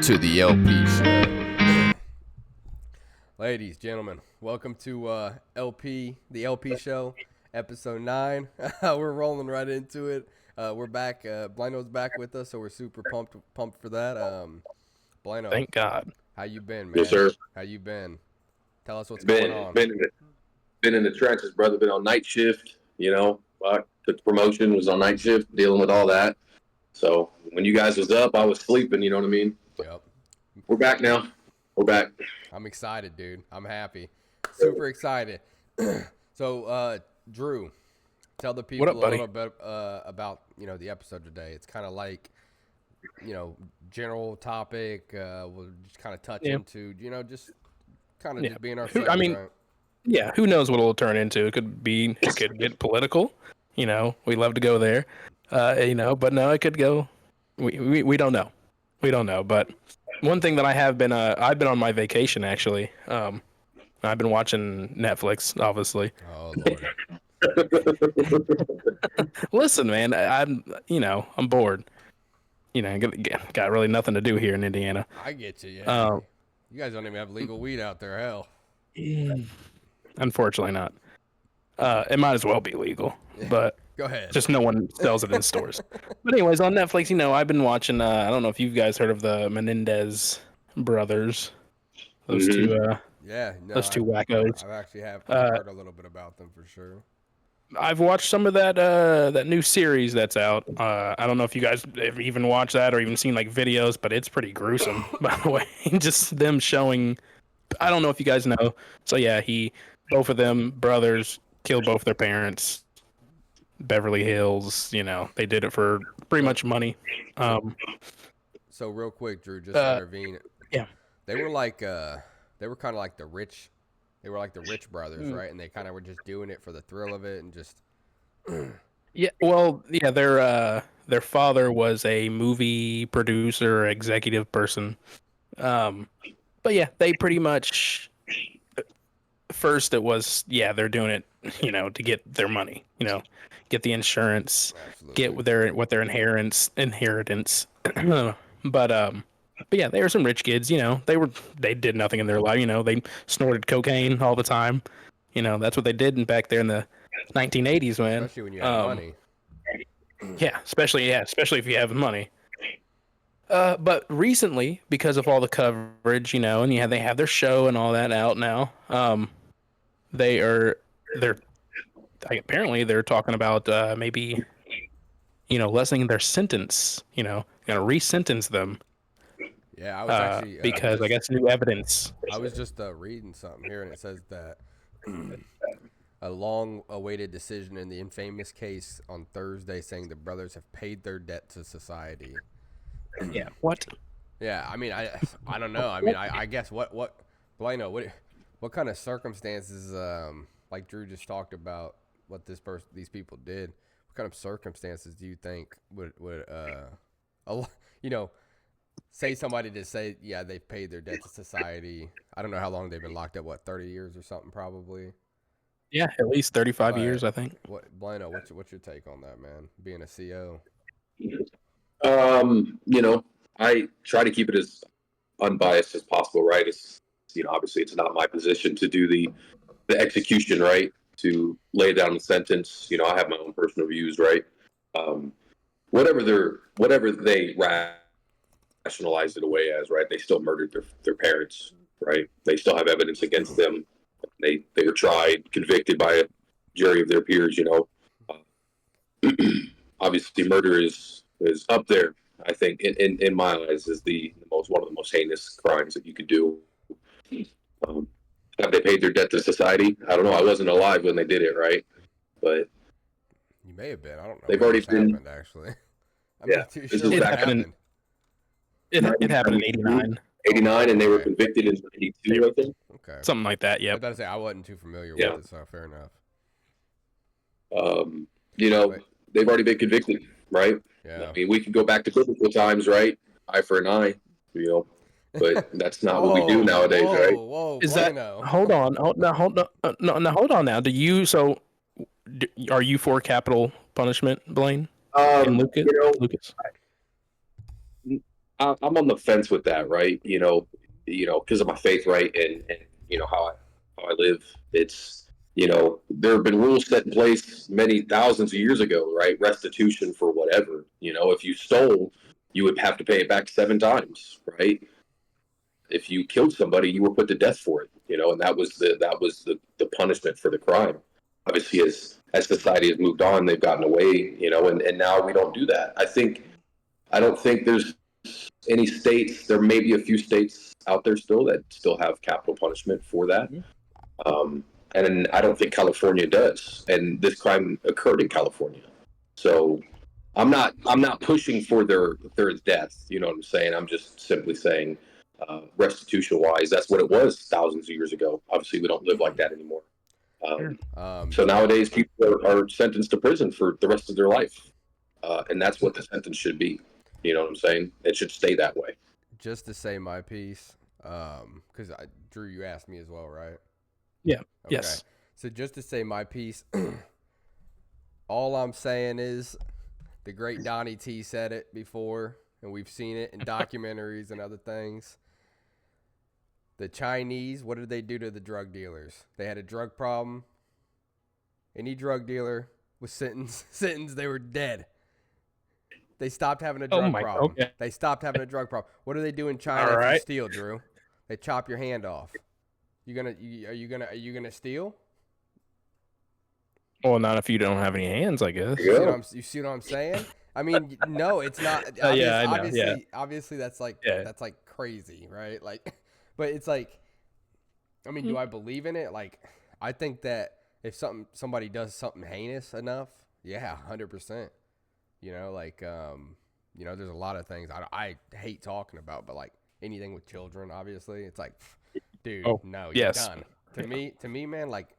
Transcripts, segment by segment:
to the LP show. Ladies, gentlemen, welcome to the LP show, episode 9. We're rolling right into it. We're back. Blano's back with us, so we're super pumped for that. Blano, thank God. How you been, man? Yes, sir. How you been? Tell us what's going on. Been in the trenches, brother. Been on night shift. Took the promotion, was on night shift, dealing with all that. So when you guys was up, I was sleeping. You know what I mean? Yep. We're back now. We're back. I'm excited, dude. I'm happy. Super excited. So, Drew, tell the people What up, buddy? a little bit about, the episode today. It's kind of like, general topic. We'll just kind of touch into, just kind of just being ourselves. Right? Yeah, who knows what it'll turn into? It could get political. We love to go there. But no, it could go. We don't know. We don't know. But one thing that I've been on my vacation actually. I've been watching Netflix, obviously. Oh Lord. Listen, man, I'm bored. Got really nothing to do here in Indiana. I get you. Yeah. You guys don't even have legal weed out there. Hell. Unfortunately, not. It might as well be legal, but go ahead. Just no one sells it in stores. But anyways, on Netflix, I've been watching. I don't know if you guys heard of the Menendez Brothers. Those two. Those two wackos. I've actually heard a little bit about them for sure. I've watched some of that new series that's out. I don't know if you guys have even watched that or even seen like videos, but it's pretty gruesome. By the way, just them showing. I don't know if you guys know. So yeah, both of them brothers killed both their parents. Beverly Hills, they did it for pretty much money. So real quick, Drew, just to intervene. Yeah. They were like they were kind of like the rich. They were like the rich brothers, right? And they kind of were just doing it for the thrill of it and just. Yeah. Well, yeah. Their father was a movie producer, executive person. But yeah, they pretty much. First, it was they're doing it, to get their money, get the insurance, Absolutely. get what their inheritance. But yeah, they were some rich kids, they did nothing in their life, they snorted cocaine all the time, that's what they did back there in the 1980s, man. Especially when you have money. Yeah, especially if you have money. But recently, because of all the coverage, and they have their show and all that out now, apparently they're talking about maybe lessening their sentence, gonna re-sentence them. Yeah, I was actually because I guess new evidence. I was just reading something here, and it says that a long-awaited decision in the infamous case on Thursday, saying the brothers have paid their debt to society. Yeah. What? Yeah, I mean, I don't know. I mean, I guess what Blano, what kind of circumstances, like Drew just talked about, what these people did. What kind of circumstances do you think would say somebody to say, yeah, they've paid their debt to society? I don't know how long they've been locked up. What, 30 years or something, probably. Yeah, at least 35 years, I think. Blano, what's your take on that, man? Being a CO. I try to keep it as unbiased as possible, right? It's obviously it's not my position to do the execution, right? To lay down the sentence. I have my own personal views, right? Whatever they rationalized it away as, right? They still murdered their parents, right? They still have evidence against them. They were tried, convicted by a jury of their peers. Obviously, murder is up there. I think in my eyes is one of the most heinous crimes that you could do. Have they paid their debt to society? I don't know. I wasn't alive when they did it, right? But you may have been. I don't know. They've already been happened, actually. I'm yeah, not too sure it what happened. It happened in 89. 89, and they were convicted in 92, I think. Okay. Something like that. Yeah. I was about to say I wasn't too familiar with it, so fair enough. They've already been convicted, right? Yeah. I mean, we could go back to biblical times, right? Eye for an eye, but that's not what we do nowadays, right? Whoa, Is that? Hold on. Hold on now. Are you for capital punishment, Blaine? And Lucas? I'm on the fence with that, right? Because of my faith, right, and how I live. It's there have been rules set in place many thousands of years ago, right? Restitution for whatever. If you stole, you would have to pay it back 7 times, right? If you killed somebody, you were put to death for it. And that was the punishment for the crime. Obviously, as society has moved on, they've gotten away, and now we don't do that. I don't think there's any states. There may be a few states out there still that still have capital punishment for that. Um, and I don't think California does. And this crime occurred in California, so I'm not pushing for their death. You know what I'm saying? I'm just simply saying, restitution wise, that's what it was thousands of years ago. Obviously, we don't live like that anymore. So nowadays, people are sentenced to prison for the rest of their life, and that's what the sentence should be. You know what I'm saying? It should stay that way. Just to say my piece, because Drew, you asked me as well, right? Yeah. Okay. Yes. So just to say my piece, all I'm saying is the great Donnie T said it before, and we've seen it in documentaries and other things. The Chinese, what did they do to the drug dealers? They had a drug problem. Any drug dealer was sentenced, they were dead. They stopped having a drug problem. Okay. They stopped having a drug problem. What do they do in China if you steal, Drew? They chop your hand off. Are you gonna steal? Well, not if you don't have any hands, I guess. You see what I'm saying? I mean, no, it's not. Yeah, I know. Obviously, that's like crazy, right? Like, but it's like, I mean, do I believe in it? Like, I think that if somebody does something heinous enough, yeah, 100%. There's a lot of things I hate talking about, but like anything with children, obviously, it's like, dude, no, you're done. To me, man, like,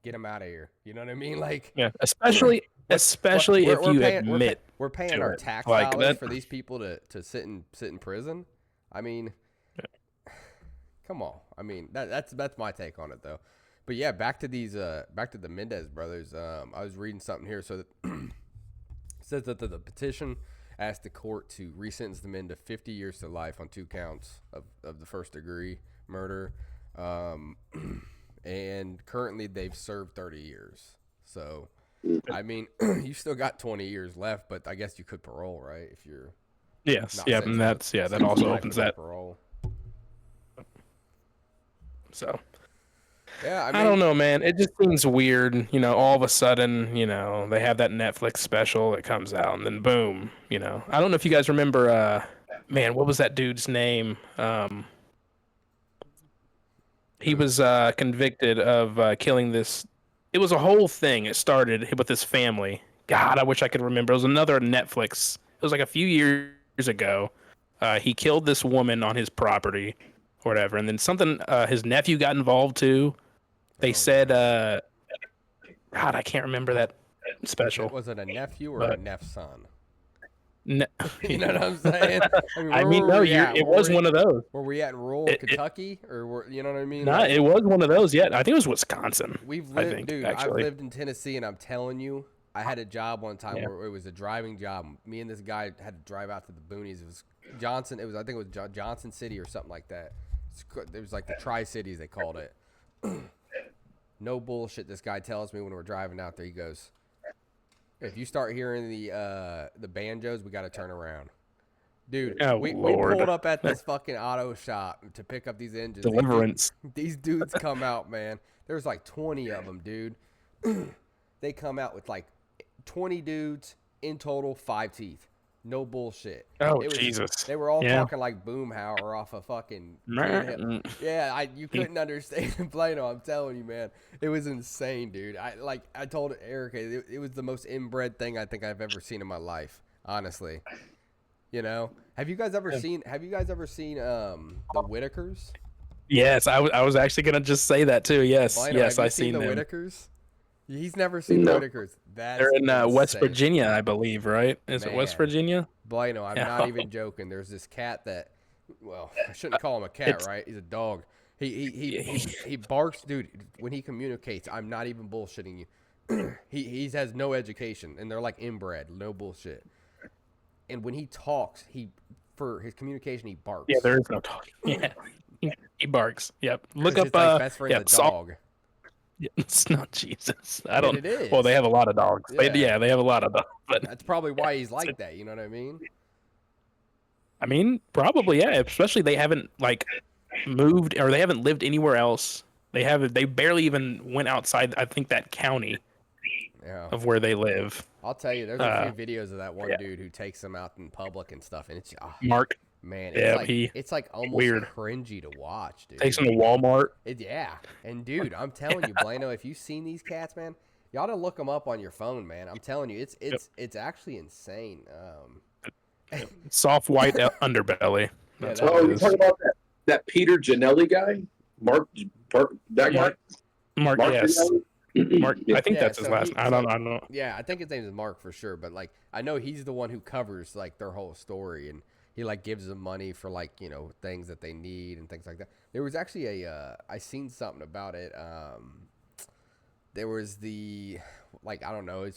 get them out of here. You know what I mean? Like, yeah, especially if you admit we're paying our tax like dollars for these people to sit in prison. I mean, come on. I mean, that's my take on it, though. But yeah, back to the Mendez brothers. I was reading something here, so that says that the petition asked the court to resentence the men to 50 years to life on 2 counts of the first degree murder. And currently they've served 30 years. So, I mean, you still got 20 years left, but I guess you could parole, right? If you're yes, yeah, and that also opens that parole. So, yeah, I don't know, man. It just seems weird, all of a sudden, they have that Netflix special that comes out and then boom, I don't know if you guys remember man, what was that dude's name? He was convicted of killing this. It was a whole thing. It started with his family. God, I wish I could remember. It was another Netflix. It was like a few years ago. He killed this woman on his property or whatever. And then his nephew got involved too. They said, God, I can't remember that special. Was it a nephew or a nepson? You know what I'm saying? It was one of those. Were we at rural Kentucky, or you know what I mean? No, it was one of those. Yeah, I think it was Wisconsin. I've lived in Tennessee, and I'm telling you, I had a job one time where it was a driving job. Me and this guy had to drive out to the boonies. It was Johnson. I think it was Johnson City or something like that. It was like the Tri-Cities they called it. No bullshit. This guy tells me when we're driving out there, he goes, if you start hearing the banjos, we got to turn around. Dude, we pulled up at this fucking auto shop to pick up these engines. Deliverance. These dudes come out, man. There's like 20 of them, dude. They come out with like 20 dudes in total, 5 teeth. No bullshit. Oh, Jesus. They were all talking like Boomhauer off a fucking... Yeah, you couldn't understand Plano, I'm telling you, man. It was insane, dude. I told Erica, it was the most inbred thing I think I've ever seen in my life, honestly. Have you guys ever seen the Whittakers? Yes, I was actually going to just say that too. Yes, Plano, yes, I've seen the them. He's never seen the Whittakers. They're in West Virginia, I believe, right? Is it West Virginia? Bueno, I'm not even joking. There's this cat that, well, I shouldn't call him a cat, right? He's a dog. He barks, dude. When he communicates, I'm not even bullshitting you. he has no education, and they're like inbred, no bullshit. And when he talks, he for his communication, he barks. Yeah, there is no talking. Yeah, he barks. Yep. Look up. His like best friend's a dog. It's not Jesus. I I mean, don't. it is. Well, they have a lot of dogs. Yeah. They have a lot of dogs. But That's probably why he's like that. You know what I mean? I mean, probably yeah. Especially they haven't like moved or they haven't lived anywhere else. They haven't. They barely even went outside. I think that county of where they live. I'll tell you, there's a few videos of that one dude who takes them out in public and stuff, and it's Mark. Man, it's like almost weird. cringy to watch, dude. Takes them to Walmart. And dude, I'm telling you, Blano, if you've seen these cats, man, you ought to look them up on your phone, man. I'm telling you, it's actually insane. Soft white underbelly. That's what you talking about that Peter Janelli guy, Mark, that guy, Mark, yes. Mark, I think that's his last name. I don't know. Yeah, I think his name is Mark for sure, but like I know he's the one who covers like their whole story, and he like gives them money for like, you know, things that they need and things like that. There was actually I seen something about it. There was like I don't know,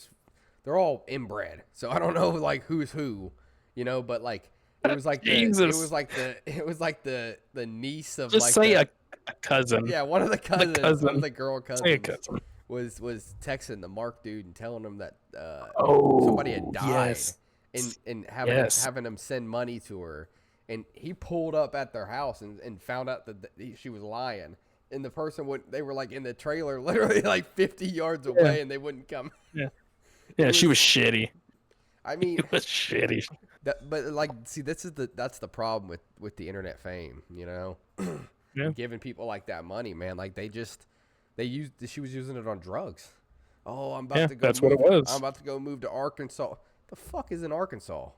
they're all inbred, so I don't know like who's who, you know, but like it was like the niece of just like say a cousin. Yeah, one of the cousins, one of the girl cousins. Say a cousin. Was texting the Mark dude and telling him that somebody had died, and having him send money to her, and he pulled up at their house and found out that she was lying, and the person they were like in the trailer literally like 50 yards away, and they wouldn't come. She was shitty. I mean, it was shitty. But like, see, that's the problem with the internet fame, you know, giving people like that money, man. Like she was using it on drugs. Oh, I'm about to go. That's what it was. I'm about to go move to Arkansas. The fuck is in Arkansas?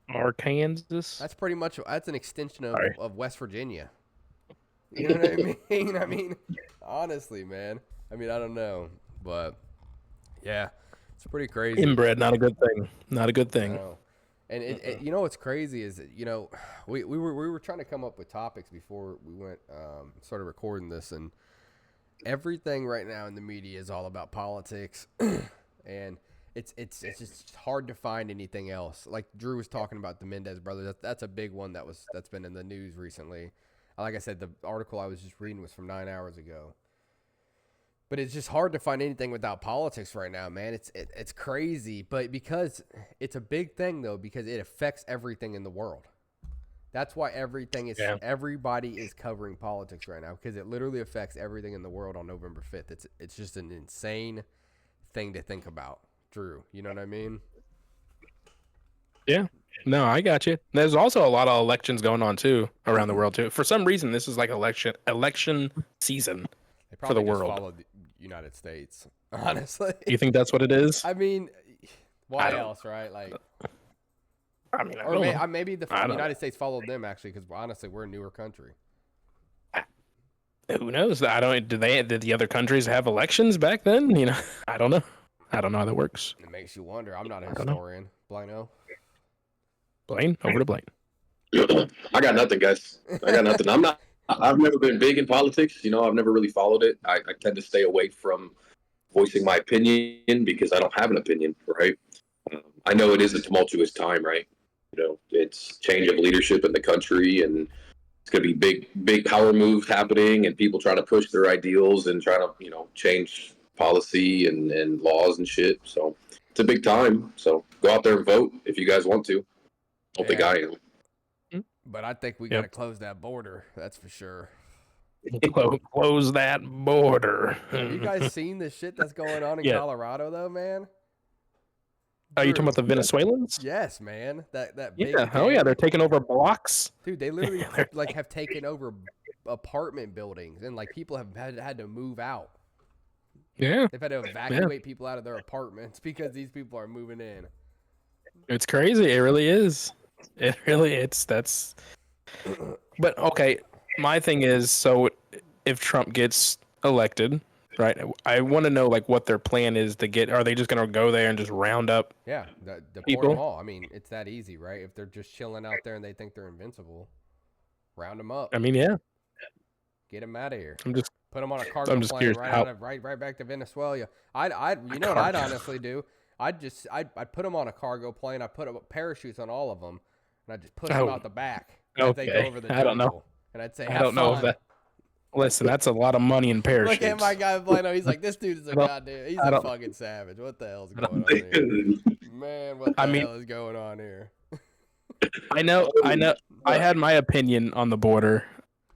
Arkansas. That's an extension of West Virginia. You know what I mean? I mean, honestly, man. I mean, I don't know, but yeah, it's pretty crazy. Inbred, not a good thing. Not a good thing. No. And you know what's crazy is that, you know, we were trying to come up with topics before we went started recording this, and everything right now in the media is all about politics, and it's just hard to find anything else. Like Drew was talking about the Mendez Brothers. That's a big one that's been in the news recently. Like I said, the article I was just reading was from 9 hours ago. But it's just hard to find anything without politics right now, man. It's crazy, but because it's a big thing though, because it affects everything in the world. That's why everybody is covering politics right now, because it literally affects everything in the world on November 5th. It's just an insane thing to think about, Drew. You know what I mean? Yeah. No, I got you. There's also a lot of elections going on too around the world too. For some reason, this is like election season for the world. Follow the United States, honestly. You think that's what it is? I mean, why else, right? Like, I mean, maybe the United States followed them actually, because honestly, we're a newer country. Who knows? Did the other countries have elections back then? You know, I don't know. I don't know how that works. It makes you wonder. I'm not a historian. Blino. Blaine, over to Blaine. I got nothing, guys. I got nothing. I've never been big in politics. You know, I've never really followed it. I tend to stay away from voicing my opinion because I don't have an opinion, right? I know it is a tumultuous time, right? You know, it's change of leadership in the country, and it's going to be big power moves happening, and people trying to push their ideals and trying to, you know, change policy and laws and shit. So it's a big time. So go out there and vote if you guys want to. Don't think I am. But I think we got to close that border. That's for sure. Close that border. Have you guys seen the shit that's going on in Colorado, though, man? Are you talking about the Venezuelans? Yes, man. That big they're taking over blocks. Dude, they literally have taken over apartment buildings, and like people have had to move out. Yeah. They've had to evacuate people out of their apartments because these people are moving in. It's crazy. It really is. That's. But okay, my thing is, so if Trump gets elected, right? I want to know like what their plan is to get. Are they just gonna go there and just round up? Yeah, deport them all. I mean, it's that easy, right? If they're just chilling out there and they think they're invincible, round them up. I mean, yeah. Get them out of here. Put them on a cargo plane right back to Venezuela. You know what I'd honestly do? I'd put them on a cargo plane. I put parachutes on all of them. and I just push them out the back as they go Okay. over the I don't know. jungle. And I'd say, I don't know if that. Listen, that's a lot of money in parachutes. Look at my guy Blano. He's like, this dude is a goddamn. He's a fucking savage. What the hell's going on here, man? What the hell is going on here? I know. I had my opinion on the border,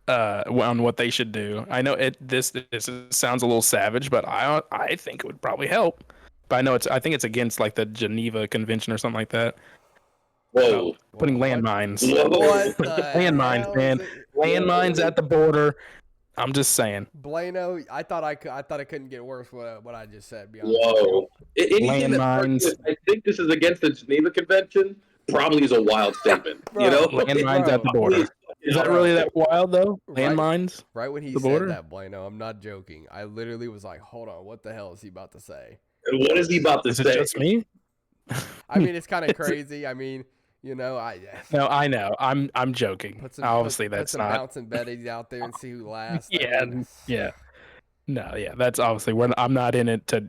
on what they should do. I know this sounds a little savage, but I think it would probably help. But I think it's against like the Geneva Convention or something like that. Whoa! Putting landmines. What the landmines, hell man? Landmines at the border. I'm just saying. Blano, I thought it couldn't get worse. What I just said. Be honest. Whoa! Landmines. I think this is against the Geneva Convention. Probably is a wild statement. Bro, you know, landmines at the border. Is that really that wild though? Landmines? Right when he said that, Blano, I'm not joking. I literally was like, "Hold on, what the hell is he about to say?" What is he about to Is say? it just me? I mean, it's kind of crazy. I mean, you know, No, I know. I'm joking. Obviously, put that's some not. bouncing betties out there and see who lasts. Yeah. No, yeah. That's obviously I'm not in it to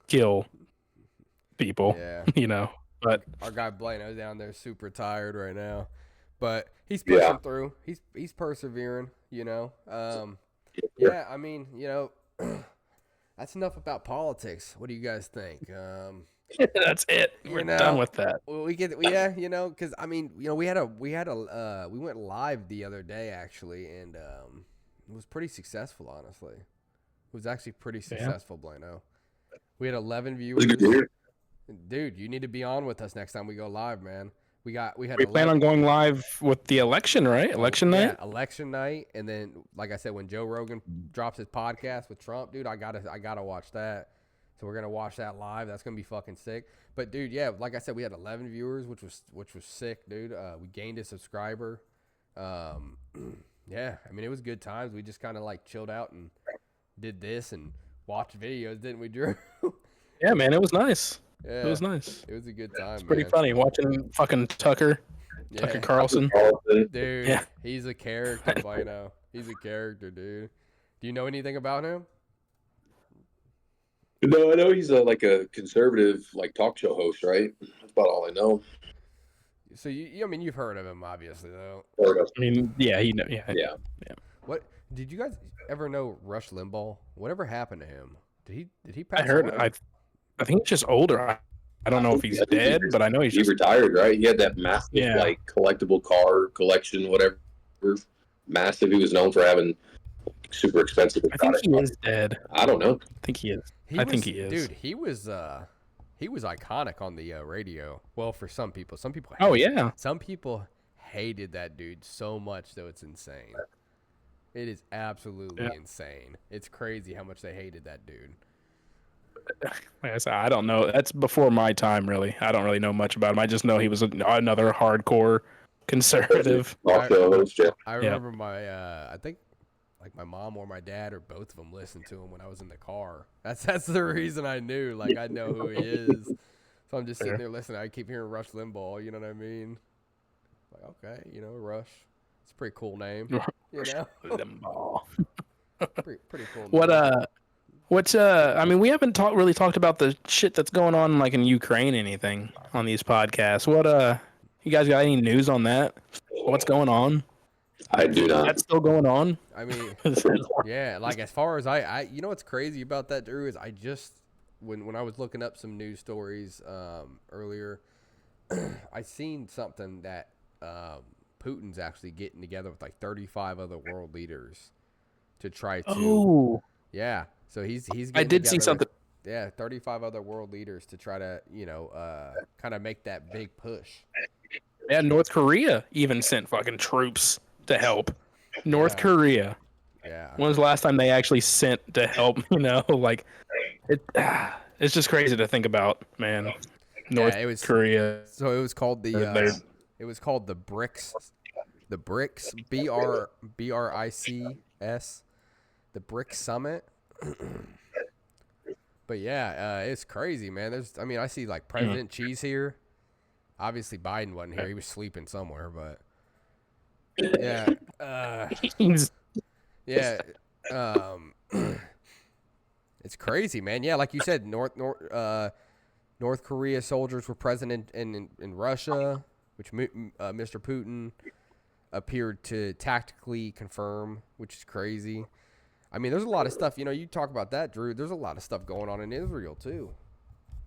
kill people. Yeah. You know, but our guy Blano's down there super tired right now, but he's pushing through. He's persevering. You know. Yeah. I mean, you know, that's enough about politics. What do you guys think? that's it. We're done with that. Well, you know, because I mean, you know, we went live the other day actually, and it was pretty successful. Honestly, it was actually pretty successful. Blano, we had 11 viewers. Dude, you need to be on with us next time we go live, man. We plan on going live with the election, right? Election night. Yeah, election night, and then like I said, when Joe Rogan drops his podcast with Trump, dude, I gotta watch that. So we're gonna watch that live. That's gonna be fucking sick. But dude, yeah, like I said, we had 11 viewers, which was sick, dude. We gained a subscriber. Yeah, I mean it was good times. We just kind of like chilled out and did this and watched videos, didn't we, Drew? Yeah, man, it was nice. Yeah, it was nice. It was a good time. It's pretty funny watching fucking Tucker Carlson. Dude, yeah. He's a character, Blano. He's a character, dude. Do you know anything about him? No, I know he's like a conservative like talk show host, right? That's about all I know. So I mean, you've heard of him, obviously, though. I mean, yeah, yeah. What did you guys ever know? Rush Limbaugh. Whatever happened to him? Did he pass? I heard. Away? I think he's just older. I don't know if he's dead, but I know he retired, right? He had that massive like collectible car collection, whatever. Massive. He was known for having super expensive. I think he is dead. I don't know. I think he is. Think he is. Dude, he was iconic on the radio. Well, for some people. Some people Some people hated that dude so much though it's insane. It is absolutely insane. It's crazy how much they hated that dude. Like I said, I don't know. That's before my time, really. I don't really know much about him. I just know he was another hardcore conservative. I remember I think like my mom or my dad or both of them listened to him when I was in the car. That's the reason I knew. Like I know who he is. So I'm just sitting there listening. I keep hearing Rush Limbaugh. You know what I mean? Like okay, you know Rush. It's a pretty cool name. You know? Limbaugh. pretty cool name. I mean, we haven't really talked about the shit that's going on like in Ukraine, anything on these podcasts. You guys got any news on that? What's going on? I do not. That's still going on? I mean, yeah, like as far as I you know what's crazy about that, Drew, is I just, when I was looking up some news stories earlier, I seen something that Putin's actually getting together with like 35 other world leaders to try to. Oh. Yeah. So he's. I did see something. 35 other world leaders to try to, kind of make that big push. Yeah, North Korea even sent fucking troops to help. North Korea. Yeah. When was the last time they actually sent to help? Like it's just crazy to think about, man. Korea. So it was called the BRICS. The BRICS, BRICS, the BRICS Summit. But yeah, it's crazy, man. I see like President Cheese here. Obviously, Biden wasn't here. He was sleeping somewhere, but yeah, it's crazy, man. Yeah, like you said, North Korea soldiers were present in Russia. which Mr. Putin appeared to tactically confirm, which is crazy. I mean, there's a lot of stuff. You talk about that, Drew. There's a lot of stuff going on in Israel too.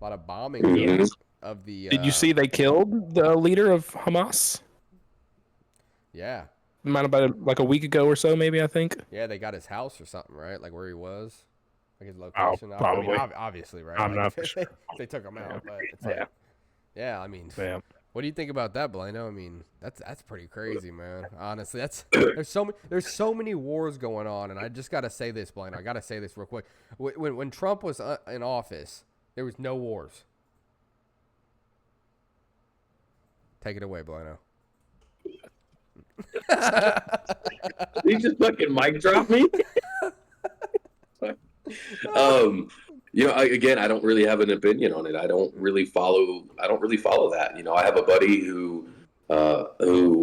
A lot of bombings of the. Did you see they killed the leader of Hamas? Yeah. Might have been like a week ago or so, maybe, I think. Yeah, they got his house or something, right? Like where he was, like his Oh, location. probably. I mean, obviously, right? I'm like, not for sure. They took him out, but it's Yeah. like, yeah. I mean, Yeah. what do you think about that, Blano? I mean, that's pretty crazy, man. Honestly, there's so many wars going on, and I just gotta say this, Blano. I gotta say this real quick. When Trump was in office, there was no wars. Take it away, Blano. You just fucking mic drop me. Again, I don't really have an opinion on it. I don't really follow that. I have a buddy who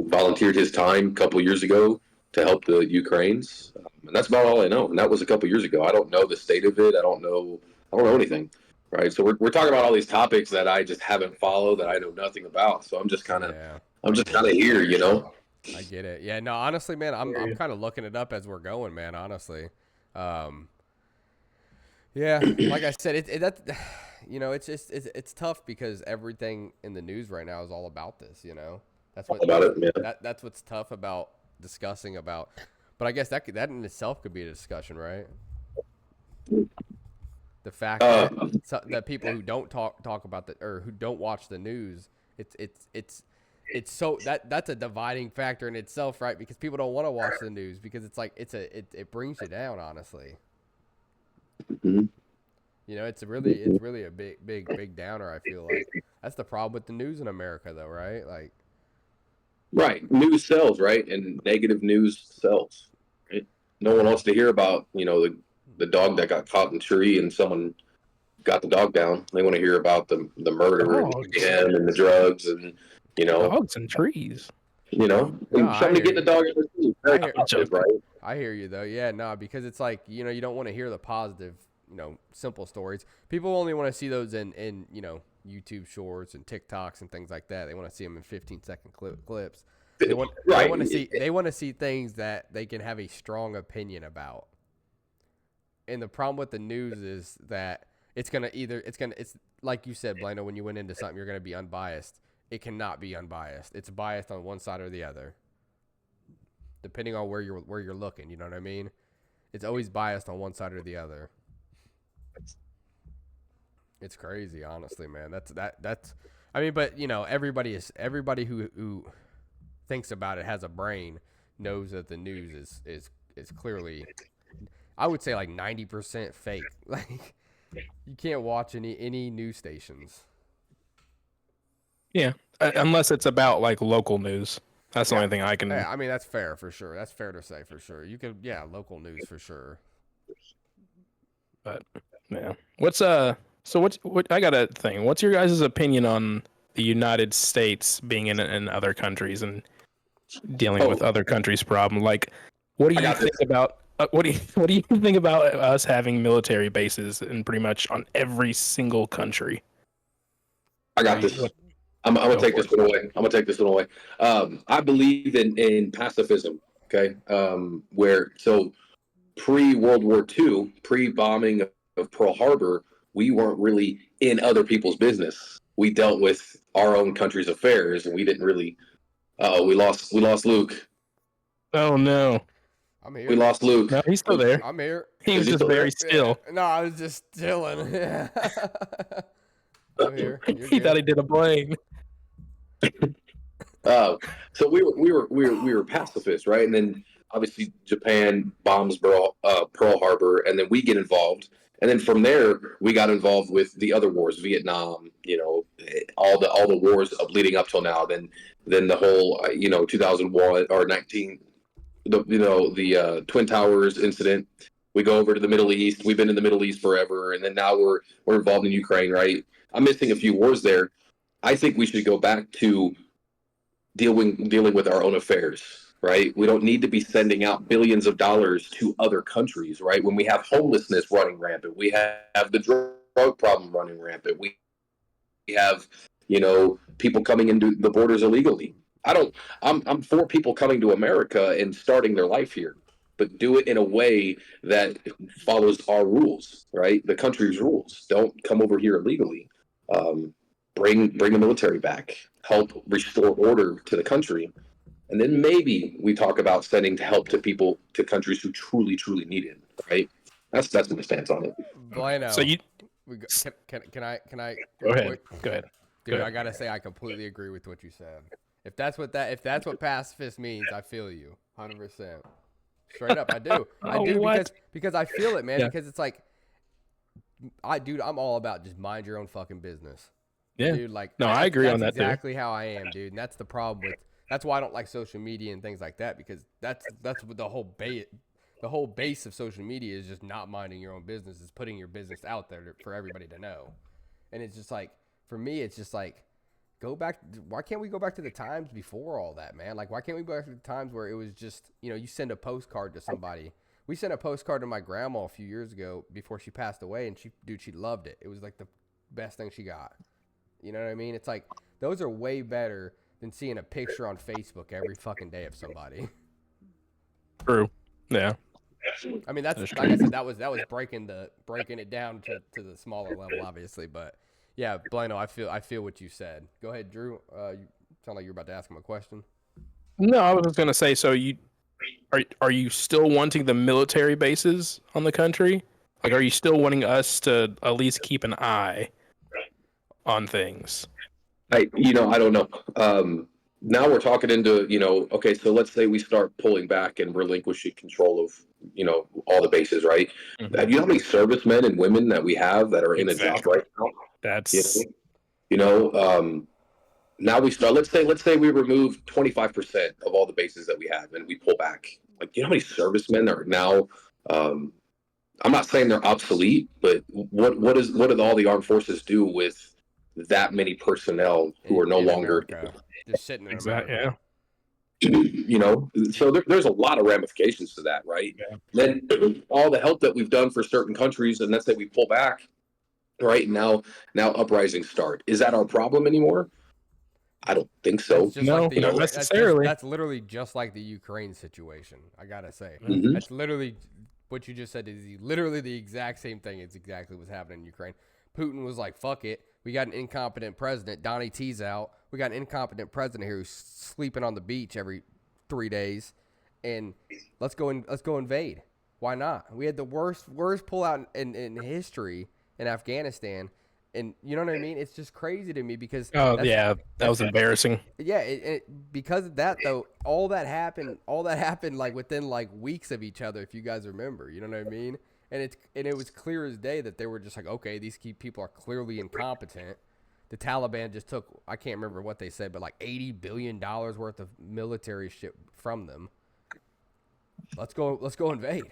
volunteered his time a couple years ago to help the Ukrainians, and that's about all I know. And that was a couple years ago. I don't know the state of it. I don't know anything. Right. So we're talking about all these topics that I just haven't followed, that I know nothing about. So I'm just kind of here. I get it. Yeah, no, honestly, man, I'm kind of looking it up as we're going, man, honestly. Yeah, like I said, it's tough because everything in the news right now is all about this, That's what about it, man. That's what's tough about discussing about. But I guess that in itself could be a discussion, right? The fact that people who don't talk about or who don't watch the news, it's so that's a dividing factor in itself, right? Because people don't want to watch the news because it's like it brings you down, honestly. Mm-hmm. It's really a big downer. I feel like that's the problem with the news in America, though, right? Like, right, news sells, right, and negative news sells. Right? No one wants to hear about the dog that got caught in a tree and someone got the dog down. They want to hear about the murder and the drugs and dogs and trees. Somebody get the dog in the tree. I hear you though. Yeah, no, because it's like you don't want to hear the positive, simple stories. People only want to see those in YouTube shorts and TikToks and things like that. They want to see them in 15-second clips. They want to see things that they can have a strong opinion about. And the problem with the news is that it's like you said, Blano, when you went into something, you're going to be unbiased. It cannot be unbiased. It's biased on one side or the other, depending on where you're looking. You know what I mean? It's always biased on one side or the other. It's crazy, honestly, man. That's. I mean, but everybody who thinks about it, has a brain, knows that the news is clearly, I would say, like 90% fake. Like, you can't watch any news stations. Yeah, unless it's about like local news. That's the only thing I can. Yeah, I mean, that's fair for sure. That's fair to say for sure. You could, local news for sure. But yeah, what I got a thing. What's your guys' opinion on the United States being in other countries and dealing with other countries' problem? Like, what do you think about? What do you think about us having military bases in pretty much on every single country? I got this. I'm gonna take this one away. I believe in pacifism. Okay, pre-World War II, pre-bombing of Pearl Harbor, we weren't really in other people's business. We dealt with our own country's affairs, and we didn't really. We lost Luke. Oh no! I'm here. We lost Luke. No, he's still there. I'm here. He was just very still. No, I was just chilling. Yeah. I'm here. He thought he did a plane. So we were pacifists, right? And then obviously Japan bombs Pearl Harbor, and then we get involved, and then from there we got involved with the other wars, Vietnam, all the wars leading up till now. Then the whole 2001 or 19, the Twin Towers incident. We go over to the Middle East. We've been in the Middle East forever, and then now we're involved in Ukraine, right? I'm missing a few wars there. I think we should go back to dealing with our own affairs, right? We don't need to be sending out billions of dollars to other countries, right? When we have homelessness running rampant, we have the drug problem running rampant, we have people coming into the borders illegally. I'm for people coming to America and starting their life here, but do it in a way that follows our rules, right? The country's rules. Don't come over here illegally. Bring the military back. Help restore order to the country, and then maybe we talk about sending help to countries who truly need it. Right? That's my stance on it. Blano. So you Can I go ahead. quick? Go ahead. Dude, I gotta say I completely agree with what you said. If that's what pacifist means, I feel you 100%. Straight up, I do. I do because I feel it, man. Yeah. Because it's like, I'm all about just mind your own fucking business. Yeah. Dude, like, No, I agree on that too. That's exactly how I am, dude. And that's the problem with. That's why I don't like social media and things like that, because that's what the whole base of social media is, just not minding your own business. Is putting your business out there for everybody to know. And it's just like, for me, it's just like, why can't we go back to the times before all that, man? Like, why can't we go back to the times where it was just, you send a postcard to somebody. We sent a postcard to my grandma a few years ago before she passed away, and she loved it. It was like the best thing she got. You know what I mean? It's like, those are way better than seeing a picture on Facebook every fucking day of somebody. True. Yeah. I mean, that's like I said, that was breaking it down to the smaller level, obviously, but yeah, Blano, I feel what you said. Go ahead, Drew. You sound like you're about to ask him a question. No, I was just gonna say. So are you still wanting the military bases on the country? Like, are you still wanting us to at least keep an eye on things? I don't know. Now we're talking into, okay, so let's say we start pulling back and relinquishing control of, all the bases, right? Mm-hmm. Have you know how many servicemen and women that we have that are in a job right now? That's now we start. Let's say we remove 25% of all the bases that we have and we pull back. Like, how many servicemen are now? I'm not saying they're obsolete, but what do all the armed forces do with that many personnel who are no longer just sitting in America? So there's a lot of ramifications to that, right? Yeah. Then all the help that we've done for certain countries, and let's say we pull back, right? Now uprisings start. Is that our problem anymore? I don't think so. No, not necessarily. That's literally just like the Ukraine situation. I gotta say, Mm-hmm. That's literally what you just said. Is literally the exact same thing. It's exactly what's happening in Ukraine. Putin was like, "Fuck it, we got an incompetent president. Donnie T's out. We got an incompetent president here who's sleeping on the beach every 3 days, and let's go invade. Why not? We had the worst pullout in history in Afghanistan." And you know what I mean? It's just crazy to me because that was embarrassing. Yeah, because of that though, all that happened like within like weeks of each other. If you guys remember, you know what I mean? And it was clear as day that they were just like, okay, these key people are clearly incompetent. The Taliban just took, I can't remember what they said, but like $80 billion worth of military shit from them. Let's go invade.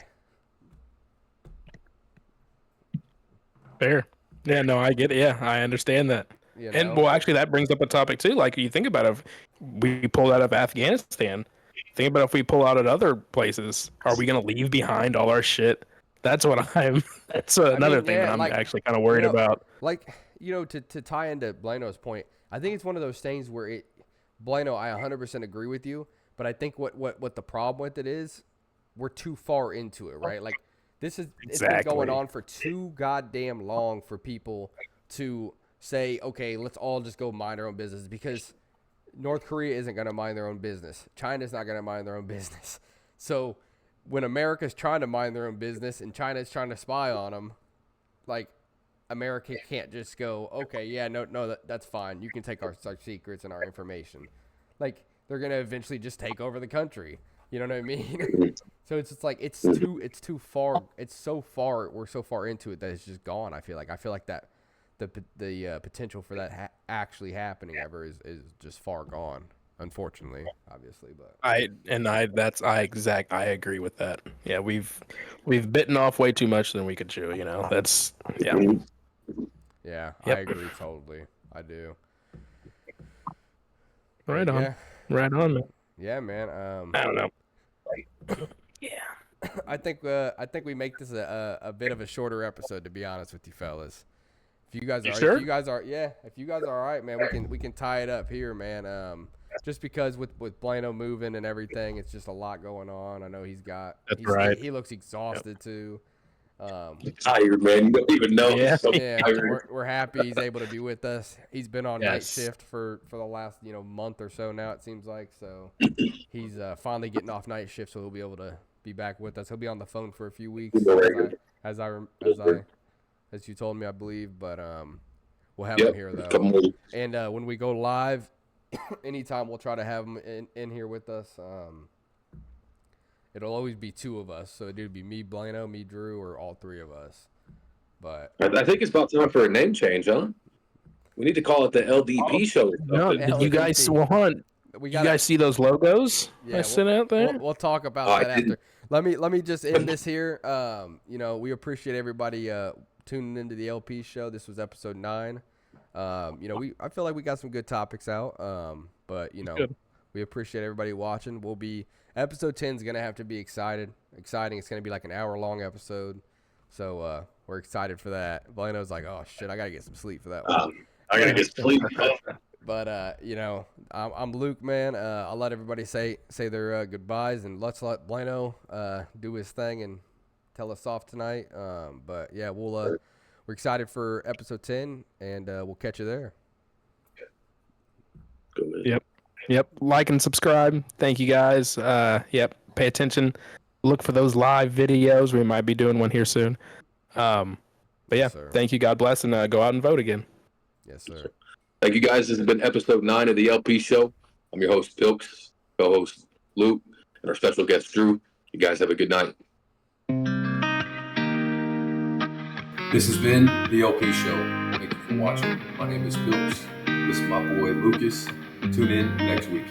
Fair. Yeah, no, I get it. Yeah, I understand that. And well, actually, that brings up a topic too. Like, you think about it, if we pull out of Afghanistan, think about if we pull out at other places, are we going to leave behind all our shit? That's another thing that I'm actually kind of worried about. Like, to tie into Blano's point, I think it's one of those things where Blano, I 100% agree with you, but I think what the problem with it is, we're too far into it, right? Like, it's been going on for too goddamn long for people to say, okay, let's all just go mind our own business, because North Korea isn't going to mind their own business. China's not going to mind their own business. So when America's trying to mind their own business and China's trying to spy on them, like, America can't just go, okay, yeah, no, that's fine. You can take our secrets and our information. Like, they're going to eventually just take over the country. You know what I mean? So it's just like, it's too far. It's so far. We're so far into it that it's just gone. I feel like that the potential for that actually happening ever is just far gone. Unfortunately, obviously, but I agree with that. Yeah, we've bitten off way too much than we could chew. That's yeah. Yeah, Yep. I agree totally. I do. Right on. Yeah. Right on, man. Yeah, man. I don't know. Yeah. I think we make this a bit of a shorter episode, to be honest with you fellas. If you guys are, sure? if you guys are all right, man, we can tie it up here, man. Just because with Blano moving and everything, it's just a lot going on. I know right. He looks exhausted too. Tired, man. You don't even know. Yeah. So Yeah, tired. we're happy he's able to be with us. He's been on night Yes. shift for the last month or so now, it seems like. So he's finally getting off night shift, so he'll be able to be back with us. He'll be on the phone for a few weeks, as you told me, I believe. But we'll have him here though. And when we go live, anytime we'll try to have him in here with us. It'll always be two of us, so it'd be me, Blano, me, Drew, or all three of us. But I think it's about time for a name change, huh? We need to call it the LDP show. Or No, something. did you guys want? You guys see those logos I sent out there? We'll talk about that after. Let me just end this here. We appreciate everybody tuning into the LP show. This was episode 9. I feel like we got some good topics out. But we appreciate everybody watching. Episode 10 is gonna have to be exciting. It's gonna be like an hour-long episode. So we're excited for that. Blano's like, oh shit, I gotta get some sleep for that one. I gotta get sleep. But I'm Luke, man. I'll let everybody say their goodbyes, and let's let Blano do his thing and tell us off tonight. But yeah, we're excited for episode 10, and we'll catch you there. Yep. Like and subscribe. Thank you guys. Pay attention. Look for those live videos. We might be doing one here soon. But yeah, thank you. God bless, and go out and vote again. Yes, sir. Thank you, guys. This has been episode 9 of the LP show. I'm your host, Pilks, co-host Luke, and our special guest, Drew. You guys have a good night. This has been the LP show. Thank you for watching. My name is Pilks. This is my boy, Lucas. Tune in next week.